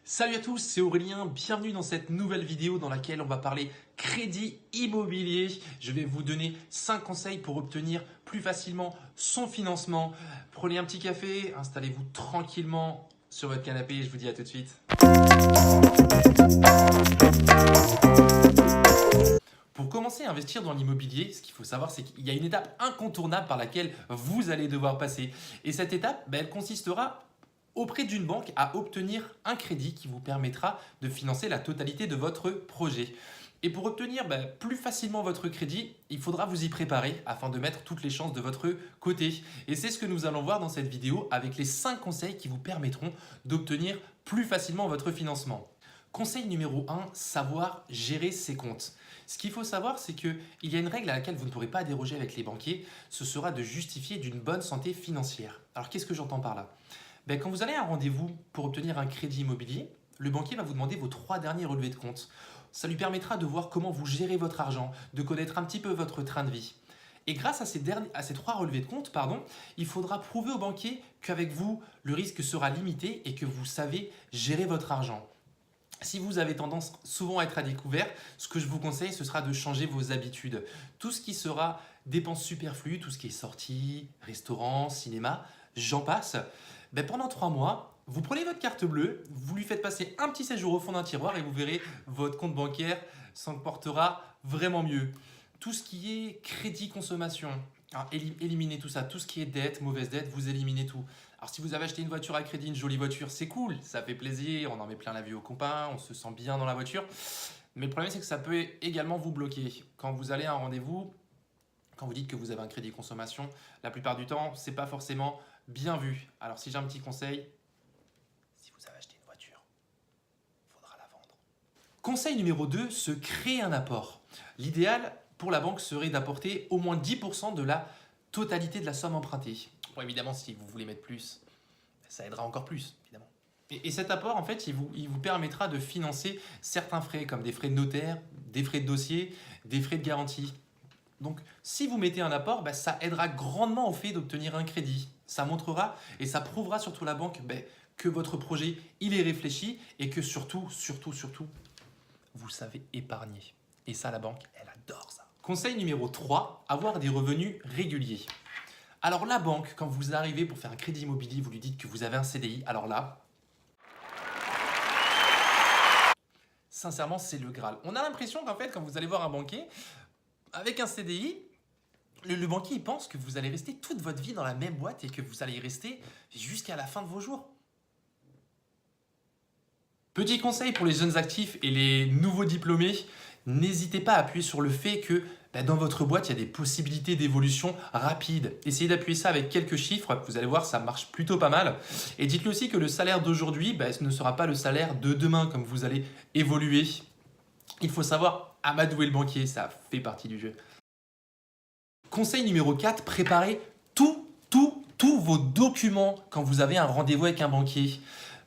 Salut à tous, c'est Aurélien, bienvenue dans cette nouvelle vidéo dans laquelle on va parler crédit immobilier. Je vais vous donner 5 conseils pour obtenir plus facilement son financement. Prenez un petit café, installez-vous tranquillement sur votre canapé et je vous dis à tout de suite. Pour commencer à investir dans l'immobilier, ce qu'il faut savoir, c'est qu'il y a une étape incontournable par laquelle vous allez devoir passer. Et cette étape, elle consistera auprès d'une banque à obtenir un crédit qui vous permettra de financer la totalité de votre projet. Et pour obtenir plus facilement votre crédit, il faudra vous y préparer afin de mettre toutes les chances de votre côté. Et c'est ce que nous allons voir dans cette vidéo avec les 5 conseils qui vous permettront d'obtenir plus facilement votre financement. Conseil numéro 1, savoir gérer ses comptes. Ce qu'il faut savoir, c'est qu'il y a une règle à laquelle vous ne pourrez pas déroger avec les banquiers, ce sera de justifier d'une bonne santé financière. Alors qu'est-ce que j'entends par là ? Quand vous allez à un rendez-vous pour obtenir un crédit immobilier, le banquier va vous demander vos 3 derniers relevés de compte. Ça lui permettra de voir comment vous gérez votre argent, de connaître un petit peu votre train de vie. Et grâce à ces 3 relevés de compte, il faudra prouver au banquier qu'avec vous, le risque sera limité et que vous savez gérer votre argent. Si vous avez tendance souvent à être à découvert, ce que je vous conseille, ce sera de changer vos habitudes. Tout ce qui sera dépenses superflues, tout ce qui est sorties, restaurants, cinéma, j'en passe. Pendant 3 mois, vous prenez votre carte bleue, vous lui faites passer un petit séjour au fond d'un tiroir et vous verrez votre compte bancaire s'en portera vraiment mieux. Tout ce qui est crédit consommation, éliminez tout ça. Tout ce qui est dette, mauvaise dette, vous éliminez tout. Alors si vous avez acheté une voiture à crédit, une jolie voiture, c'est cool, ça fait plaisir, on en met plein la vue aux copains, on se sent bien dans la voiture. Mais le problème, c'est que ça peut également vous bloquer. Quand vous allez à un rendez-vous, quand vous dites que vous avez un crédit consommation, la plupart du temps, ce n'est pas forcément bien vu. Alors si j'ai un petit conseil, si vous avez acheté une voiture, il faudra la vendre. Conseil numéro 2, se créer un apport. L'idéal pour la banque serait d'apporter au moins 10% de la totalité de la somme empruntée. Bon, évidemment, si vous voulez mettre plus, ça aidera encore plus, évidemment. Et cet apport, en fait, il vous permettra de financer certains frais, comme des frais de notaire, des frais de dossier, des frais de garantie. Donc, si vous mettez un apport, ça aidera grandement au fait d'obtenir un crédit. Ça montrera et ça prouvera surtout à la banque que votre projet, il est réfléchi et que surtout, vous savez épargner. Et ça, la banque, elle adore ça. Conseil numéro 3, avoir des revenus réguliers. Alors la banque, quand vous arrivez pour faire un crédit immobilier, vous lui dites que vous avez un CDI, alors là, sincèrement, c'est le Graal. On a l'impression qu'en fait, quand vous allez voir un banquier, avec un CDI, le banquier il pense que vous allez rester toute votre vie dans la même boîte et que vous allez y rester jusqu'à la fin de vos jours. Petit conseil pour les jeunes actifs et les nouveaux diplômés, n'hésitez pas à appuyer sur le fait que dans votre boîte, il y a des possibilités d'évolution rapide. Essayez d'appuyer ça avec quelques chiffres, vous allez voir, ça marche plutôt pas mal. Et dites-lui aussi que le salaire d'aujourd'hui ce ne sera pas le salaire de demain, comme vous allez évoluer. Il faut savoir amadouer le banquier, ça fait partie du jeu. Conseil numéro 4, préparez tous vos documents quand vous avez un rendez-vous avec un banquier.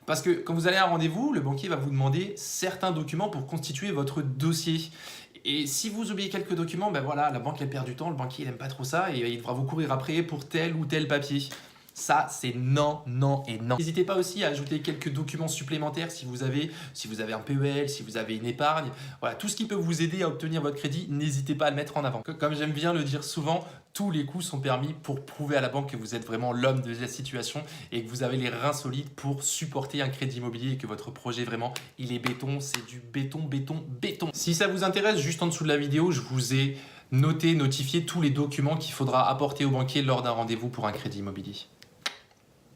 Parce que quand vous allez à un rendez-vous, le banquier va vous demander certains documents pour constituer votre dossier. Et si vous oubliez quelques documents, la banque elle perd du temps, le banquier il n'aime pas trop ça et il devra vous courir après pour tel ou tel papier. Ça, c'est non, non et non. N'hésitez pas aussi à ajouter quelques documents supplémentaires si vous avez un PEL, si vous avez une épargne. Voilà, tout ce qui peut vous aider à obtenir votre crédit, n'hésitez pas à le mettre en avant. Comme j'aime bien le dire souvent, tous les coups sont permis pour prouver à la banque que vous êtes vraiment l'homme de la situation et que vous avez les reins solides pour supporter un crédit immobilier et que votre projet vraiment, il est béton, c'est du béton, béton, béton. Si ça vous intéresse, juste en dessous de la vidéo, je vous ai notifié tous les documents qu'il faudra apporter au banquier lors d'un rendez-vous pour un crédit immobilier.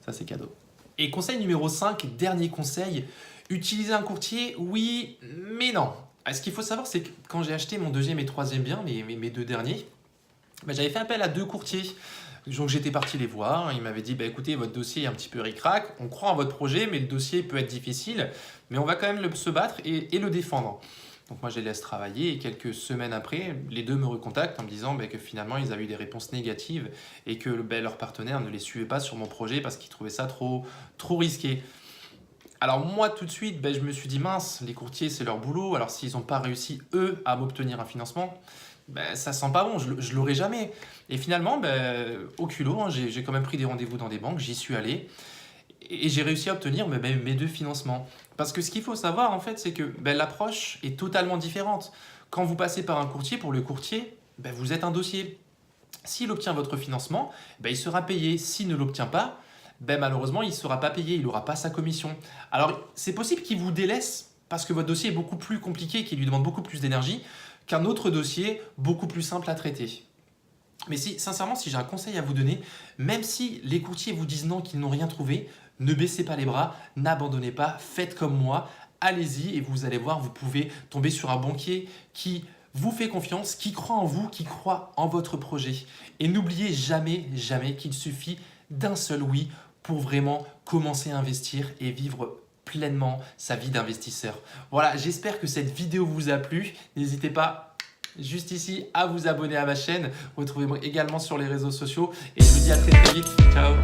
Ça, c'est cadeau. Et conseil numéro 5, dernier conseil, utiliser un courtier, oui, mais non. Ce qu'il faut savoir, c'est que quand j'ai acheté mon 2e et 3e bien, mes 2 derniers, j'avais fait appel à 2 courtiers. Donc j'étais parti les voir, ils m'avaient dit écoutez, votre dossier est un petit peu ric-rac, on croit en votre projet, mais le dossier peut être difficile, mais on va quand même se battre et le défendre. Donc moi je les laisse travailler et quelques semaines après, les 2 me recontactent en me disant que finalement ils avaient eu des réponses négatives et que leur partenaire ne les suivait pas sur mon projet parce qu'ils trouvaient ça trop risqué. Alors moi tout de suite, je me suis dit mince, les courtiers c'est leur boulot, alors s'ils n'ont pas réussi eux à m'obtenir un financement, ça sent pas bon, je l'aurai jamais. Et finalement, au culot, j'ai quand même pris des rendez-vous dans des banques, j'y suis allé. Et j'ai réussi à obtenir mes 2 financements. Parce que ce qu'il faut savoir, en fait, c'est que l'approche est totalement différente. Quand vous passez par un courtier, pour le courtier, vous êtes un dossier. S'il obtient votre financement, il sera payé. S'il ne l'obtient pas, malheureusement, il ne sera pas payé, il n'aura pas sa commission. Alors, c'est possible qu'il vous délaisse parce que votre dossier est beaucoup plus compliqué, qu'il lui demande beaucoup plus d'énergie qu'un autre dossier beaucoup plus simple à traiter. Mais sincèrement, si j'ai un conseil à vous donner, même si les courtiers vous disent non, qu'ils n'ont rien trouvé, ne baissez pas les bras, n'abandonnez pas, faites comme moi, allez-y et vous allez voir, vous pouvez tomber sur un banquier qui vous fait confiance, qui croit en vous, qui croit en votre projet. Et n'oubliez jamais, jamais qu'il suffit d'un seul oui pour vraiment commencer à investir et vivre pleinement sa vie d'investisseur. Voilà, j'espère que cette vidéo vous a plu. N'hésitez pas juste ici à vous abonner à ma chaîne. Retrouvez-moi également sur les réseaux sociaux et je vous dis à très très vite. Ciao.